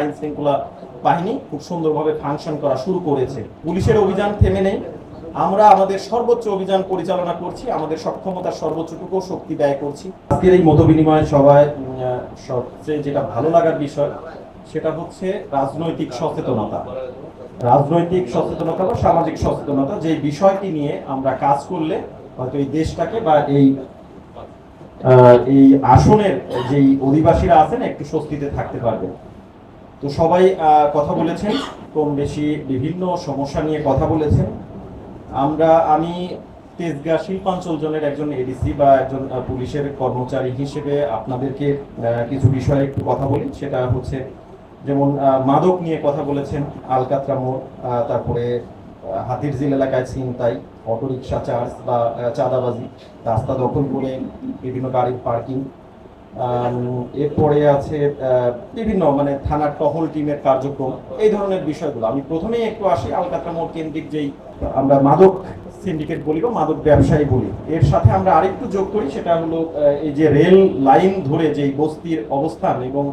আইন শৃঙ্খলা বাহিনী খুব সুন্দরভাবে ফাংশন করা শুরু করেছে। পুলিশের অভিযান থেমে নেই, আমরা আমাদের সর্বোচ্চ অভিযান পরিচালনা করছি, আমাদের সক্ষমতার সর্বোচ্চটুকু শক্তি ব্যয় করছি। আজকের এই মতবিনিময় সভায় সবচেয়ে যেটা ভালো লাগার বিষয় সেটা হচ্ছে রাজনৈতিক সচেতনতা। রাজনৈতিক সচেতনতা বা সামাজিক সচেতনতা, যে বিষয়টি নিয়ে আমরা কাজ করলে হয়তো এই দেশটাকে বা এই আসনের যেই অধিবাসীরা আছেন একটু স্বস্তিতে থাকতে পারবে। তো সবাই কথা বলেছেন, কম বেশি বিভিন্ন সমস্যা নিয়ে কথা বলেছেন। আমি তেজগাঁ শিল্পাঞ্চল জোনের একজন এডিসি বা একজন পুলিশের কর্মচারী হিসেবে আপনাদেরকে কিছু বিষয়ে একটু কথা বলি। সেটা হচ্ছে যেমন মাদক নিয়ে কথা বলেছেন, আলকাতরা মোড়, তারপরে হাতিরঝিল এলাকায় ছিনতাই, অটোরিকশা চার্জ বা চাঁদাবাজি, রাস্তা দখল করে বিভিন্ন গাড়ির পার্কিং, এরপরে আছে বিভিন্ন মানে থানার টহল টিমের কার্যক্রম, এই ধরনের বিষয়গুলো। আমি প্রথমেই একটু আসি আলকাতরা মোড় কেন্দ্রিক যেই আমরা মাদক সিন্ডিকেট বলি বা মাদক ব্যবসায়ী বলি, এর সাথে আমরা আরেকটু যোগ করি, সেটা হলো এই যে রেল লাইন ধরে যেই বস্তির অবস্থান এবং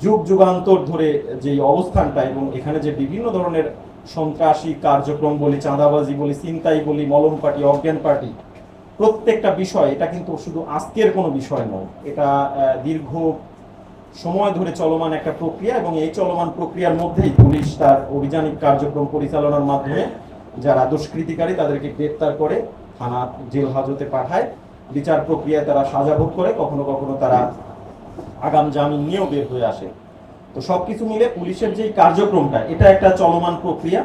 যুগ যুগান্তর ধরে যেই অবস্থানটা, এবং এখানে যে বিভিন্ন ধরনের সন্ত্রাসী কার্যক্রম বলি, চাঁদাবাজি বলি, ছিনতাই বলি, মলম পার্টি, অজ্ঞান পার্টি, প্রত্যেকটা বিষয় এটা কিন্তু শুধু আজকের কোনো বিষয় নয়, এটা দীর্ঘ সময় ধরে চলমান একটা প্রক্রিয়া। এবং এই চলমান প্রক্রিয়ার মধ্যেই পুলিশ তার অভিযানিক কার্যক্রম পরিচালনার মাধ্যমে যারা দুষ্কৃতিকারী তাদেরকে গ্রেপ্তার করে থানা জেল হাজতে পাঠায়, বিচার প্রক্রিয়ায় তারা সাজা ভোগ করে, কখনো কখনো তারা আগাম জামিন নিয়েও বের হয়ে আসে। তো সবকিছু মিলে পুলিশের যে কার্যক্রমটা, এটা একটা চলমান প্রক্রিয়া।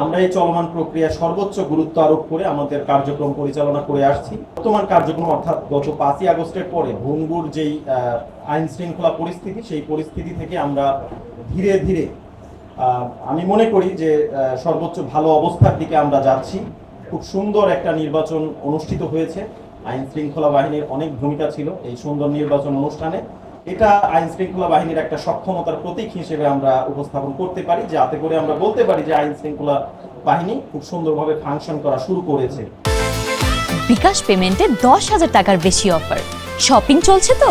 আমরা এই চলমান প্রক্রিয়া সর্বোচ্চ গুরুত্ব আরোপ করে আমাদের কার্যক্রম পরিচালনা করে আসছি। বর্তমান কার্যক্রম অর্থাৎ গত 5ই আগস্টের পরে ভঙ্গুর যেই আইন শৃঙ্খলা পরিস্থিতি, সেই পরিস্থিতি থেকে আমরা ধীরে ধীরে আমি মনে করি যে সর্বোচ্চ ভালো অবস্থার দিকে আমরা যাচ্ছি। খুব সুন্দর একটা নির্বাচন অনুষ্ঠিত হয়েছে, আইন শৃঙ্খলা বাহিনীর অনেক ভূমিকা ছিল এই সুন্দর নির্বাচন অনুষ্ঠানে। এটা আইন শৃঙ্খলা বাহিনীর একটা সক্ষমতার প্রতীক হিসেবে আমরা উপস্থাপন করতে পারি, যাতে করে আমরা বলতে পারি যে আইন শৃঙ্খলা বাহিনী খুব সুন্দরভাবে ফাংশন করা শুরু করেছে। বিকাশ পেমেন্টে 10,000 টাকার বেশি অফার, শপিং চলছে তো।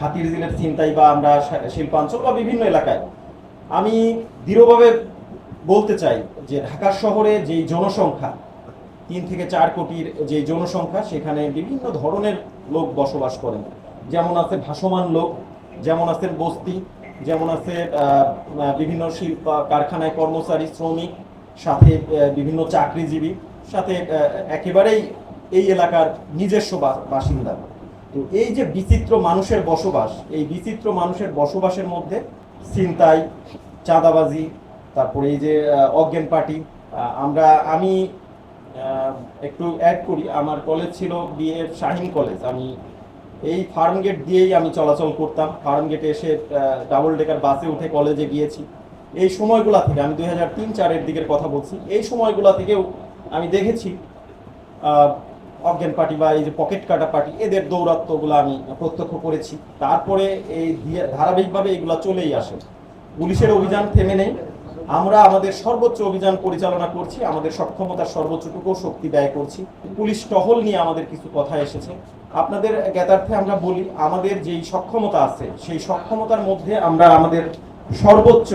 হাতিরঝিলের ছিনতাই বা আমরা শিল্পাঞ্চল বা বিভিন্ন এলাকায়, আমি দৃঢ়ভাবে বলতে চাই যে ঢাকা শহরে যেই জনসংখ্যা 3 থেকে 4 কোটির যে জনসংখ্যা, সেখানে বিভিন্ন ধরনের লোক বসবাস করেন। যেমন আছে ভাসমান লোক, যেমন আছে বস্তি, যেমন আছে বিভিন্ন শিল্প কারখানায় কর্মচারী, শ্রমিক, সাথে বিভিন্ন চাকরিজীবী, সাথে একেবারেই এই এলাকার নিজস্ব বাসিন্দা। তো এই যে বিচিত্র মানুষের বসবাস, এই বিচিত্র মানুষের বসবাসের মধ্যে ছিনতাই, চাঁদাবাজি, তারপরে এই যে অজ্ঞান পার্টি, আমি একটু অ্যাড করি, আমার কলেজ ছিল বিএফ শাহিন কলেজ। আমি এই ফার্ম গেট দিয়েই আমি চলাচল করতাম, ফার্ম গেটে এসে ডাবল ডেকার বাসে উঠে কলেজে গিয়েছি। এই সময়গুলো থেকে আমি 2003-04-এর দিকের কথা বলছি, এই সময়গুলো থেকেও আমি দেখেছি অজ্ঞান পার্টি বা এই যে পকেট কাটা পার্টি, এদের দৌরাত্ম্যগুলো আমি প্রত্যক্ষ করেছি। তারপরে এই ধারাবাহিকভাবে এগুলো চলেই আসে। পুলিশের অভিযান থেমে নেই, আমরা আমাদের সর্বোচ্চ অভিযান পরিচালনা করছি, আমাদের সক্ষমতার সর্বোচ্চটুকু শক্তি ব্যয় করছি। পুলিশ টহল নিয়ে আমাদের কিছু কথা এসেছে, আপনাদের জ্ঞাতার্থে আমরা বলি, আমাদের যেই সক্ষমতা আছে সেই সক্ষমতার মধ্যে আমরা আমাদের সর্বোচ্চ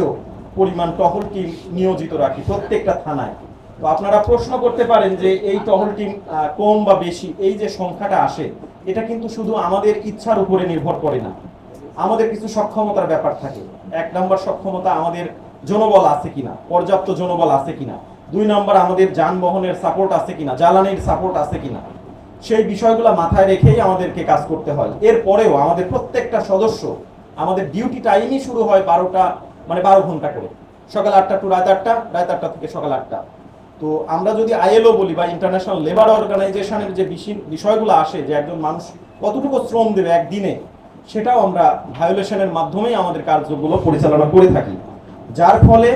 পরিমাণ টহল টিম নিয়োজিত রাখি প্রত্যেকটা থানায়। তো আপনারা প্রশ্ন করতে পারেন যে এই টহল টিম কম বা বেশি, এই যে সংখ্যাটা আসে, এটা কিন্তু শুধু আমাদের ইচ্ছার উপরে নির্ভর করে না, আমাদের কিছু সক্ষমতার ব্যাপার থাকে। 1 নম্বর সক্ষমতা, আমাদের জনবল আছে কিনা, পর্যাপ্ত জনবল আছে কিনা। 2 নম্বর, আমাদের যানবাহনের সাপোর্ট আছে কিনা, জ্বালানির সাপোর্ট আছে কিনা। সেই বিষয়গুলো মাথায় রেখেই আমাদেরকে কাজ করতে হয়। এরপরেও আমাদের প্রত্যেকটা সদস্য, আমাদের ডিউটি টাইমই শুরু হয় 12 ঘন্টা করে, সকাল 8টা টু রাত 8টা, রাত 8টা থেকে সকাল 8টা। তো আমরা যদি আইএলও বলি বা ইন্টারন্যাশনাল লেবার অর্গানাইজেশনের যে বিষয়গুলো আসে, যে একজন মানুষ কতটুকু শ্রম দেবে একদিনে, সেটাও আমরা ভায়োলেশনের মাধ্যমেই আমাদের কার্যগুলো পরিচালনা করে থাকি। যার ফলে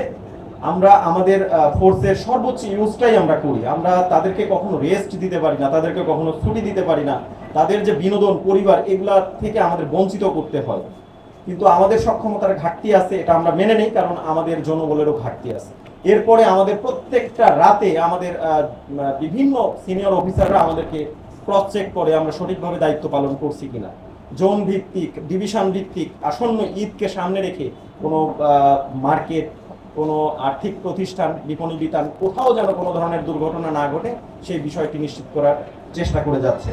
আমরা আমাদের ফোর্সের সর্বোচ্চ ইউজটাই আমরা করি। আমরা তাদেরকে কখনো রেস্ট দিতে পারি না, তাদেরকে কখনো ছুটি দিতে পারি না, তাদের যে বিনোদন, পরিবার, এগুলা থেকে আমাদের বঞ্চিত করতে হয়। কিন্তু আমাদের সক্ষমতার ঘাটতি আছে, এটা আমরা মেনে নেই, কারণ আমাদের জনবলেরও ঘাটতি আছে। এরপরে আমাদের প্রত্যেকটা রাতে আমাদের বিভিন্ন সিনিয়র অফিসাররা আমাদেরকে ক্রস চেক করে আমরা সঠিকভাবে দায়িত্ব পালন করছি কিনা। জোন ভিত্তিক, ডিভিশন ভিত্তিক আসন্ন ঈদকে সামনে রেখে কোনো মার্কেট, কোনো আর্থিক প্রতিষ্ঠান, বিপণী বিতান কোথাও যেন কোনো ধরনের দুর্ঘটনা না ঘটে সেই বিষয়টি নিশ্চিত করার চেষ্টা করে যাচ্ছে।